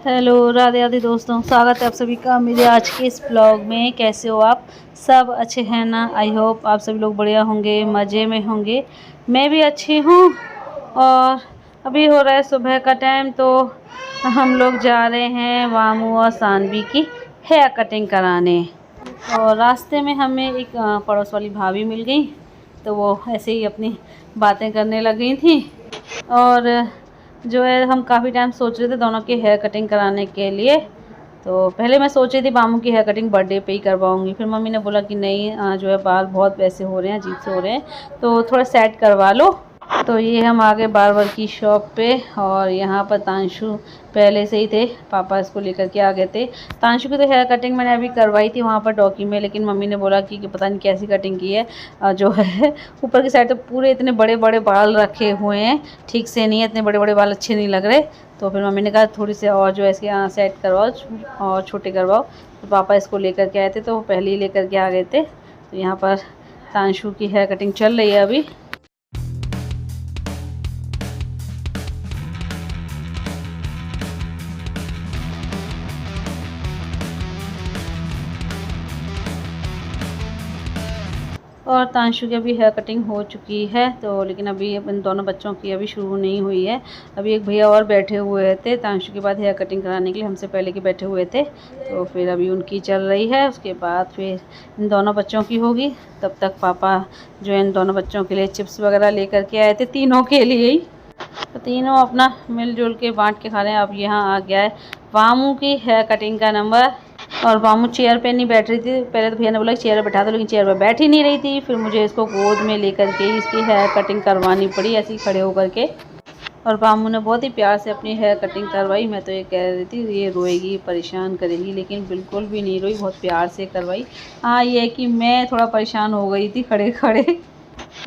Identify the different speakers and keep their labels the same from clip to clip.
Speaker 1: Hello, Radhe Radhe दोस्तों, स्वागत है आप सभी का मेरे आज के इस ब्लॉग में। कैसे हो आप सब? अच्छे हैं ना? आई होप आप सभी लोग बढ़िया होंगे, मज़े में होंगे। मैं भी अच्छी हूँ। और अभी हो रहा है सुबह का टाइम, तो हम लोग जा रहे हैं वामू और सानवी की हेयर कटिंग कराने। और रास्ते में हमें एक पड़ोस वाली भाभी मिल गई, तो वो ऐसे ही अपनी बातें करने लग गई थी। और जो है हम काफ़ी टाइम सोच रहे थे दोनों की हेयर कटिंग कराने के लिए। तो पहले मैं सोच रही थी मामू की हेयर कटिंग बर्थडे पे ही करवाऊंगी, फिर मम्मी ने बोला कि नहीं, जो है बाल बहुत वैसे हो रहे हैं, अजीब से हो रहे हैं, तो थोड़ा सेट करवा लो। तो ये हम आ गए बार्बर की शॉप पे। और यहाँ पर तांशु पहले से ही थे, पापा इसको लेकर के आ गए थे। तांशु की तो हेयर कटिंग मैंने अभी करवाई थी वहाँ पर डॉकी में, लेकिन मम्मी ने बोला कि पता नहीं कैसी कटिंग की है। जो है ऊपर की साइड तो पूरे इतने बड़े बड़े बाल रखे हुए हैं, ठीक से नहीं है, इतने बड़े बड़े बाल अच्छे नहीं लग रहे। तो फिर मम्मी ने कहा थोड़ी से और जो है इसके यहाँ सेट करवाओ और छोटे करवाओ। तो पापा इसको लेकर के आए थे, तो पहले ही लेकर के आ गए थे। तो यहाँ पर तांशु की हेयर कटिंग चल रही है अभी। और तांशु की अभी हेयर कटिंग हो चुकी है, तो लेकिन अभी इन दोनों बच्चों की अभी शुरू नहीं हुई है। अभी एक भैया और बैठे हुए थे तांशु के बाद हेयर कटिंग कराने के लिए, हमसे पहले के बैठे हुए थे। तो फिर अभी उनकी चल रही है, उसके बाद फिर इन दोनों बच्चों की होगी। तब तक पापा जो है इन दोनों बच्चों के लिए चिप्स वगैरह लेकर के आए थे, तीनों के लिए ही। तो तीनों अपना मिलजुल के बांट के खा रहे हैं। अब यहाँ आ गया है वामू की हेयर कटिंग का नंबर। और वामू चेयर पे नहीं बैठ रही थी, पहले तो भैया ने बोला चेयर पे बैठा दो, लेकिन चेयर पे बैठ ही नहीं रही थी। फिर मुझे इसको गोद में लेकर के इसकी हेयर कटिंग करवानी पड़ी, ऐसे ही खड़े होकर के। और वामू ने बहुत ही प्यार से अपनी हेयर कटिंग करवाई। मैं तो ये कह रही थी ये रोएगी, परेशान करेगी, लेकिन बिल्कुल भी नहीं रोई, बहुत प्यार से करवाई। हाँ, ये है कि मैं थोड़ा परेशान हो गई थी खड़े खड़े।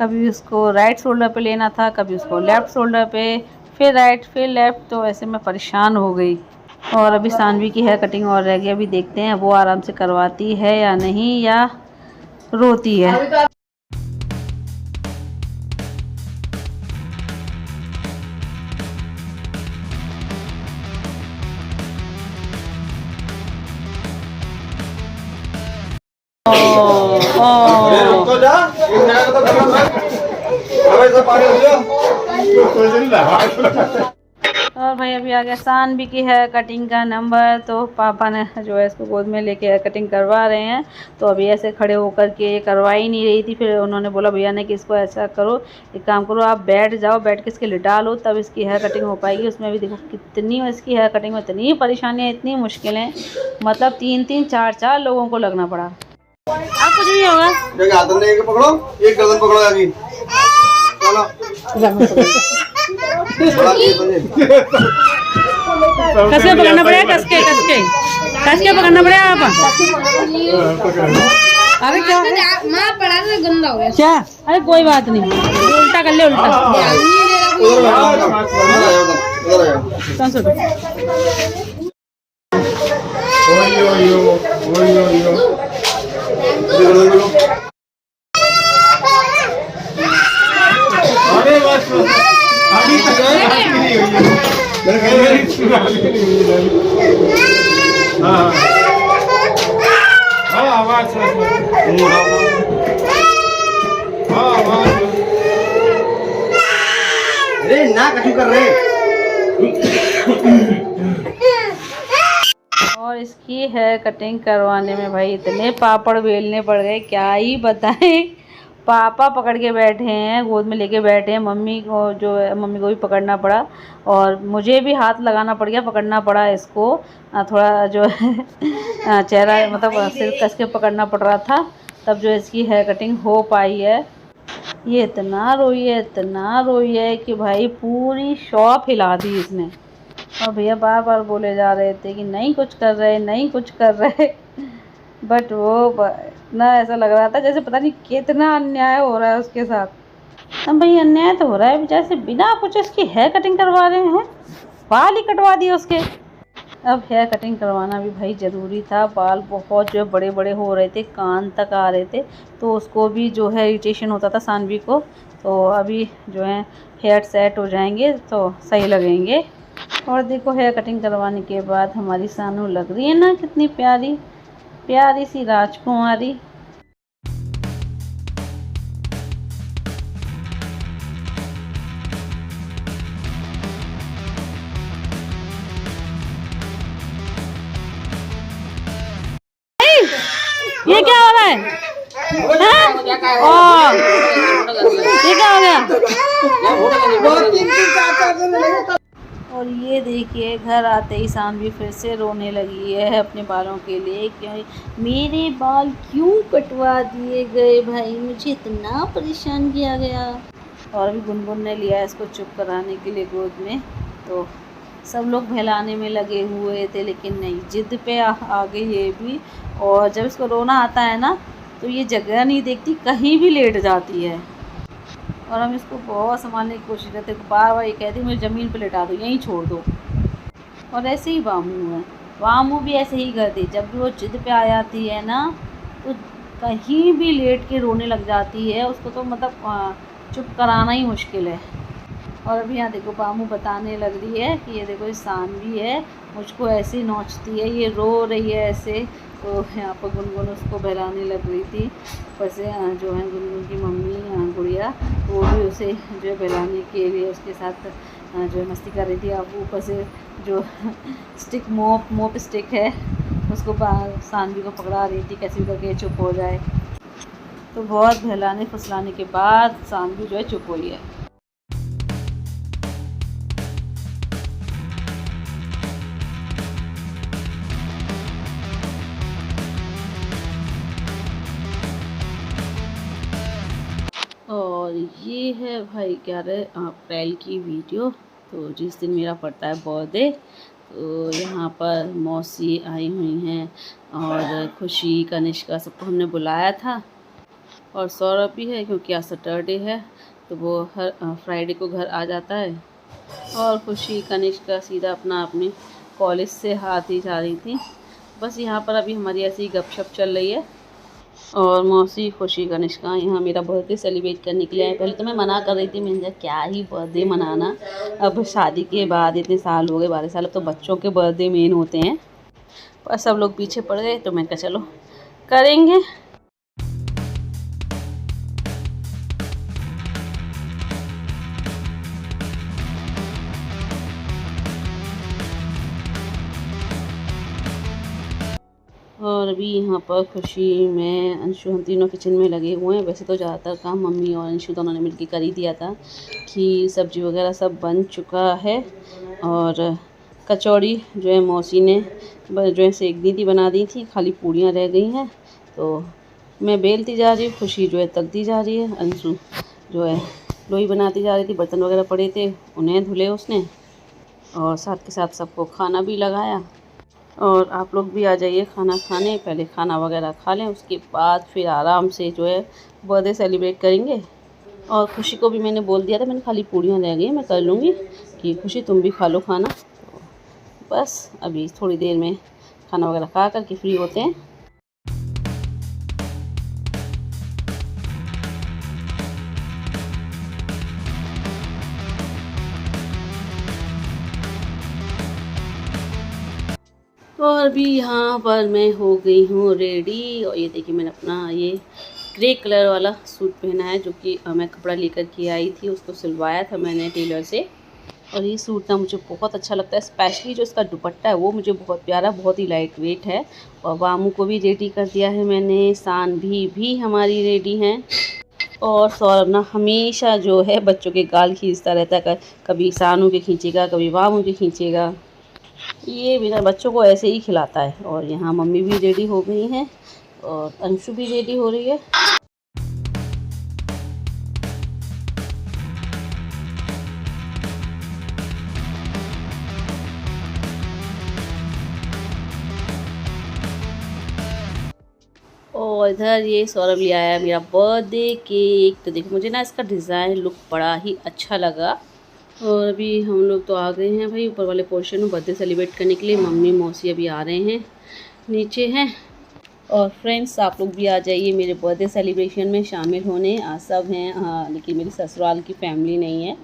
Speaker 1: कभी उसको राइट शोल्डर पे लेना था, कभी उसको लेफ़्ट शोल्डर पे, फिर राइट फिर लेफ़्ट, तो ऐसे मैं परेशान हो गई। और अभी सानवी की हेयर कटिंग और रह गई, अभी देखते हैं वो आराम से करवाती है या नहीं, या रोती है। और भाई अभी आ गया सानवी की हेयर कटिंग का नंबर। तो पापा ने जो है इसको गोद में लेके हेयर कटिंग करवा रहे हैं। तो अभी ऐसे खड़े होकर के ये करवा ही नहीं रही थी। फिर उन्होंने बोला भैया ने कि इसको ऐसा करो, एक काम करो, आप बैठ जाओ, बैठ के इसके लिटा लो, तब इसकी हेयर कटिंग हो पाएगी। उसमें भी देखो कितनी इसकी हेयर कटिंग में इतनी परेशानियाँ, इतनी मुश्किलें, मतलब 3-3 4-4 लोगों को लगना पड़ा। अब कुछ नहीं होगा,
Speaker 2: पकड़ो, एक गर्दन पकड़ो अभी,
Speaker 1: कसके पकड़ना पड़ेगा, कसके कसके कसके पकड़ना पड़ेगा आप। अरे क्या माँ पड़ा ना, गंदा हो गया क्या? अरे कोई बात नहीं, उल्टा कर ले, उल्टा।
Speaker 2: अरे ना कछु कर रहे।
Speaker 1: और इसकी हेयर कटिंग करवाने में भाई इतने पापड़ बेलने पड़ गए, क्या ही बताएं। पापा पकड़ के बैठे हैं, गोद में लेके बैठे हैं, मम्मी को जो है मम्मी को भी पकड़ना पड़ा, और मुझे भी हाथ लगाना पड़ गया, पकड़ना पड़ा इसको। थोड़ा जो है चेहरा मतलब सिर कस के पकड़ना पड़ रहा था, तब जो इसकी हेयर कटिंग हो पाई है। ये इतना रोई है कि भाई पूरी शॉप हिला दी इसने। और भैया बार बार बोले जा रहे थे कि नहीं कुछ कर रहे, नहीं कुछ कर रहे। बट वो ना ऐसा लग रहा था जैसे पता नहीं कितना अन्याय हो रहा है उसके साथ। अब भाई अन्याय तो हो रहा है, जैसे बिना कुछ इसकी हेयर कटिंग करवा रहे हैं, बाल ही कटवा दिए उसके। अब हेयर कटिंग करवाना भी भाई ज़रूरी था, बाल बहुत जो है बड़े बड़े हो रहे थे, कान तक आ रहे थे, तो उसको भी जो है इरिटेशन होता था सानवी को। तो अभी जो है हेयर सेट हो जाएंगे तो सही लगेंगे। और देखो हेयर कटिंग करवाने के बाद हमारी सानू लग रही है ना कितनी प्यारी प्यारी सी राजकुमारी। ये क्या हो रहा है? हाँ? और ये क्या हो गया? और ये देखिए घर आते ही सानवी फिर से रोने लगी है अपने बालों के लिए। क्यों मेरे बाल क्यों कटवा दिए गए भाई, मुझे इतना परेशान किया गया। और अभी गुनगुन ने लिया इसको चुप कराने के लिए गोद में, तो सब लोग बहलाने में लगे हुए थे, लेकिन नहीं, जिद पे आ गई ये भी। और जब इसको रोना आता है ना तो ये जगह नहीं देखती, कहीं भी लेट जाती है। और हम इसको बहुत संभालने की कोशिश करते, बार बार ये कहती मुझे ज़मीन पर लेटा दो, यहीं छोड़ दो। और ऐसे ही वामू है, वामू भी ऐसे ही करती, जब भी वो जिद पे आ जाती है ना तो कहीं भी लेट के रोने लग जाती है। उसको तो मतलब चुप कराना ही मुश्किल है। और अभी यहाँ देखो बामू बताने लग रही है कि ये देखो ये सानवी है, मुझको ऐसे ही नोचती है, ये रो रही है ऐसे। तो यहाँ पर गुनगुन उसको बहलाने लग रही थी। ऊपर से जो है गुनगुन की मम्मी गुड़िया, वो भी उसे जो है बहलाने के लिए उसके साथ जो है मस्ती कर रही थी। अब ऊपर से जो स्टिक मोप स्टिक है उसको सानवी को पकड़ा रही थी कैसे भी करके चुप हो जाए। तो बहुत बहलाने फुसलाने के बाद सानवी जो है चुप हुई है। और ये है भाई 11 अप्रैल की वीडियो, तो जिस दिन मेरा पड़ता है बर्थडे। तो यहाँ पर मौसी आई हुई हैं और खुशी कनिष्का सबको हमने बुलाया था। और सौरभ भी है क्योंकि आज सैटरडे है, तो वो हर फ्राइडे को घर आ जाता है। और खुशी कनिष्का सीधा अपने कॉलेज से हाथ ही जा रही थी। बस यहाँ पर अभी हमारी ऐसी ही गपशप चल रही है। और मौसी खुशी कनिष्का यहाँ मेरा बर्थडे सेलिब्रेट करने के लिए आए। पहले तो मैं मना कर रही थी, मैंने कहा क्या ही बर्थडे मनाना, अब शादी के बाद इतने साल हो गए, 12 साल, अब तो बच्चों के बर्थडे मेन होते हैं। पर सब लोग पीछे पड़ गए तो मैंने कहा चलो करेंगे। और अभी यहाँ पर खुशी में अंशु हम तीनों किचन में लगे हुए हैं। वैसे तो ज़्यादातर काम मम्मी और अंशु दोनों ने मिलकर कर ही दिया था, खीर सब्जी वगैरह सब बन चुका है। और कचौड़ी जो है मौसी ने जो है सेक दी थी, बना दी थी, खाली पूड़ियाँ रह गई हैं। तो मैं बेलती जा रही हूँ, खुशी जो है तलती जा रही है, अंशु जो है लोई बनाती जा रही थी। बर्तन वगैरह पड़े थे उन्हें धुले उसने, और साथ के साथ सबको खाना भी लगाया। और आप लोग भी आ जाइए खाना खाने, पहले खाना वगैरह खा लें, उसके बाद फिर आराम से जो है बर्थडे सेलिब्रेट करेंगे। और खुशी को भी मैंने बोल दिया था, मैंने खाली पूड़ियाँ रह गई मैं कर लूँगी, कि खुशी तुम भी खा लो खाना। तो बस अभी थोड़ी देर में खाना वगैरह खा कर के फ्री होते हैं। और अभी यहाँ पर मैं हो गई हूँ रेडी। और ये देखिए मैंने अपना ये ग्रे कलर वाला सूट पहना है, जो कि मैं कपड़ा लेकर के आई थी, उसको सिलवाया था मैंने टेलर से। और ये सूट ना मुझे बहुत अच्छा लगता है, स्पेशली जो इसका दुपट्टा है वो मुझे बहुत प्यारा, बहुत ही लाइट वेट है। और वामू को भी रेडी कर दिया है मैंने, सानवी भी हमारी रेडी हैं। और सौरभ ना हमेशा जो है बच्चों के गाल खींचता रहता है, कभी सानू के खींचेगा कभी वामू के खींचेगा, ये बिना बच्चों को ऐसे ही खिलाता है। और यहाँ मम्मी भी रेडी हो गई हैं और अंशु भी रेडी हो रही है। और इधर ये सौरभ ले आया मेरा बर्थडे केक। तो देखो मुझे ना इसका डिज़ाइन लुक बड़ा ही अच्छा लगा। और अभी हम लोग तो आ गए हैं भाई ऊपर वाले पोर्शन में बर्थडे सेलिब्रेट करने के लिए। मम्मी मौसी अभी आ रहे हैं, नीचे हैं। और फ्रेंड्स आप लोग भी आ जाइए मेरे बर्थडे सेलिब्रेशन में शामिल होने। आज सब हैं, हाँ, लेकिन मेरी ससुराल की फैमिली नहीं है।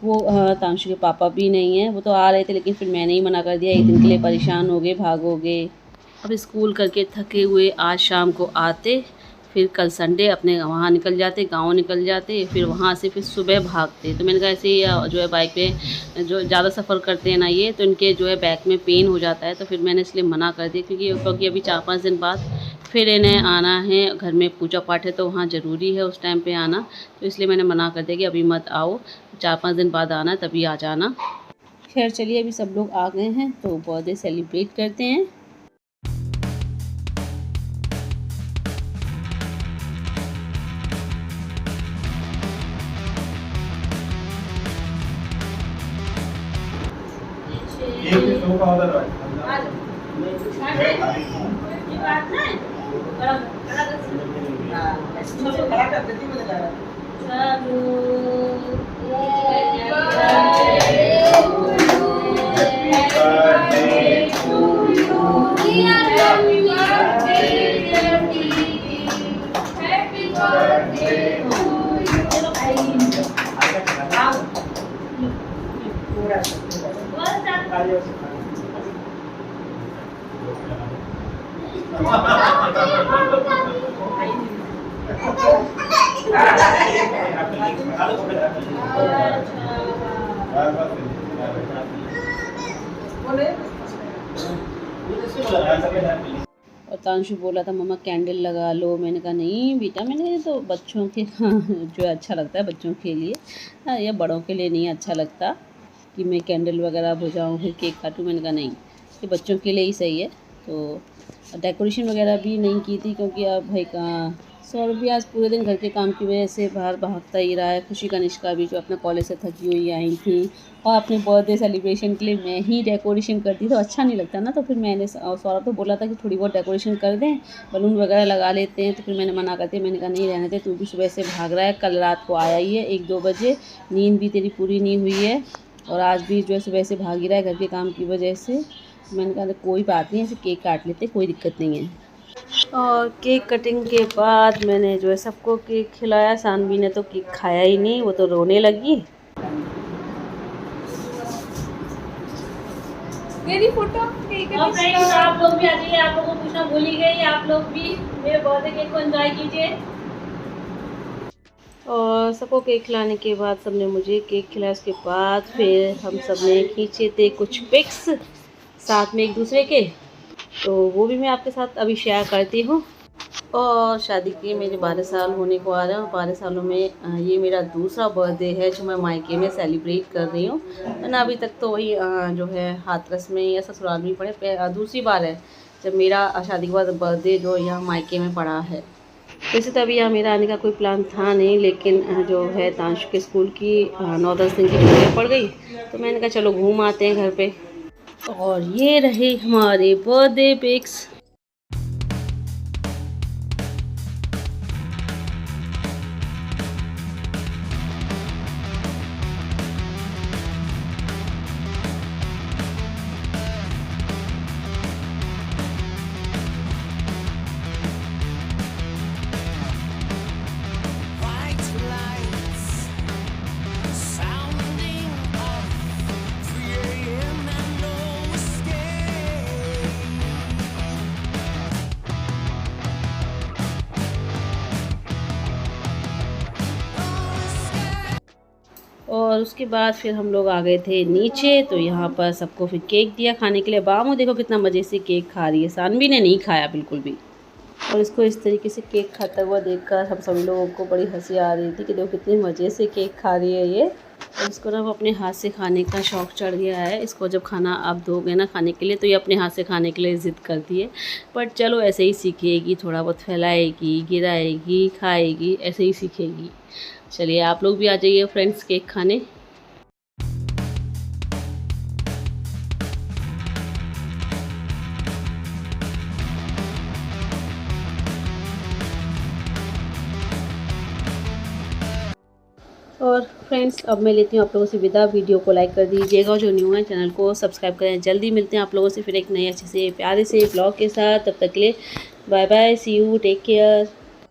Speaker 1: वो तांशु के पापा भी नहीं हैं, वो तो आ रहे थे लेकिन फिर मैंने ही मना कर दिया, एक दिन के लिए परेशान हो गए, भागोगे। अब स्कूल करके थके हुए आज शाम को आते, फिर कल संडे अपने वहाँ निकल जाते, गांव निकल जाते, फिर वहाँ से फिर सुबह भागते। तो मैंने कहा ऐसे ही जो है बाइक पे जो ज़्यादा सफ़र करते हैं ना ये, तो इनके जो है बैक में पेन हो जाता है, तो फिर मैंने इसलिए मना कर दिया, क्योंकि अभी 4-5 दिन बाद फिर इन्हें आना है, घर में पूजा पाठ है तो वहाँ ज़रूरी है उस टाइम पे आना, तो इसलिए मैंने मना कर दिया कि अभी मत आओ, 4-5 दिन बाद आना, तभी आ जाना। खैर चलिए, अभी सब लोग आ गए हैं तो बर्थडे सेलिब्रेट करते हैं। और तांशु बोला था मम्मा कैंडल लगा लो, मैंने कहा नहीं बेटा, मैंने ये तो बच्चों के जो है अच्छा लगता है बच्चों के लिए, हाँ ये बड़ों के लिए नहीं अच्छा लगता कि मैं कैंडल वगैरह बुझाऊँ फिर केक काटूँ। मैंने कहा नहीं, ये बच्चों के लिए ही सही है। तो डेकोरेशन वगैरह भी नहीं की थी क्योंकि अब भाई कहाँ, सौरभ भी आज पूरे दिन घर के काम की वजह से बाहर भागता ही रहा है। खुशी कनिष्का भी जो अपने कॉलेज से थकी हुई आई थी, और अपने बर्थडे सेलिब्रेशन के लिए मैं ही डेकोरेशन करती तो अच्छा नहीं लगता ना, तो फिर मैंने सौरभ तो बोला था कि थोड़ी बहुत डेकोरेशन कर दें, बलून वगैरह लगा लेते हैं, तो फिर मैंने मना करती, मैंने कहा नहीं रहने दे, तू भी सुबह से भाग रहा है, कल रात को आया ही है 1-2 बजे, नींद भी तेरी पूरी नहीं हुई है, और आज भी जो है सुबह से भाग ही रहा है घर के काम की वजह से। मैंने कहा कोई बात नहीं, ऐसे केक काट लेते, कोई दिक्कत नहीं है। और केक कटिंग के बाद मैंने जो है सबको केक खिलाया, सानवी ने तो केक खाया ही नहीं, वो तो रोने लगी।
Speaker 3: मेरी फोटो ठीक है।
Speaker 1: फ्रेंड्स आप लोग भी आ जाइए, आप लोगों को पूछना भूल ही गई, आप लोग भी मेरे बर्थडे केक को एंजॉय कीजिए। और सबको केक खिलाने के बाद सबने मुझे केक खिलाया, उसके बाद फिर हम सब ने खींचे थे कुछ पिक्स साथ में एक दूसरे के, तो वो भी मैं आपके साथ अभी शेयर करती हूँ। और शादी के मेरे 12 साल होने को आ रहे हैं, 12 सालों में ये मेरा दूसरा बर्थडे है जो मैं मायके में सेलिब्रेट कर रही हूँ, वरना अभी तक तो वही जो है हाथरस में या ससुराल में पड़े, दूसरी बार है जब मेरा शादी के बाद बर्थडे जो यहाँ मायके में पड़ा है। वैसे तो अभी यहाँ मेरा आने का कोई प्लान था नहीं, लेकिन जो है तांशु के स्कूल की 9-10 दिन की छुट्टियाँ पड़ गई, तो मैंने कहा चलो घूम आते हैं घर पे। और ये रहे हमारे बर्थडे पिक्स। और उसके बाद फिर हम लोग आ गए थे नीचे, तो यहाँ पर सबको फिर केक दिया खाने के लिए। बामू देखो कितना मज़े से केक खा रही है, सानवी ने नहीं खाया बिल्कुल भी, और इसको इस तरीके से केक खाता हुआ देखकर हम सभी लोगों को बड़ी हंसी आ रही थी कि देखो कितने मज़े से केक खा रही है ये। और इसको ना वो अपने हाथ से खाने का शौक़ चढ़ गया है, इसको जब खाना आप दोगे ना खाने के लिए तो ये अपने हाथ से खाने के लिए ज़िद करती है, बट चलो ऐसे ही सीखेगी, थोड़ा बहुत फैलाएगी, गिराएगी, खाएगी, ऐसे ही सीखेगी। चलिए आप लोग भी आ जाइए फ्रेंड्स केक खाने। और फ्रेंड्स अब मैं लेती हूँ आप लोगों से विदा। वीडियो को लाइक कर दीजिएगा, जो न्यू है चैनल को सब्सक्राइब करें। जल्दी मिलते हैं आप लोगों से फिर एक नए अच्छे से प्यारे से ब्लॉग के साथ। तब तक के लिए bye bye, see you, take care.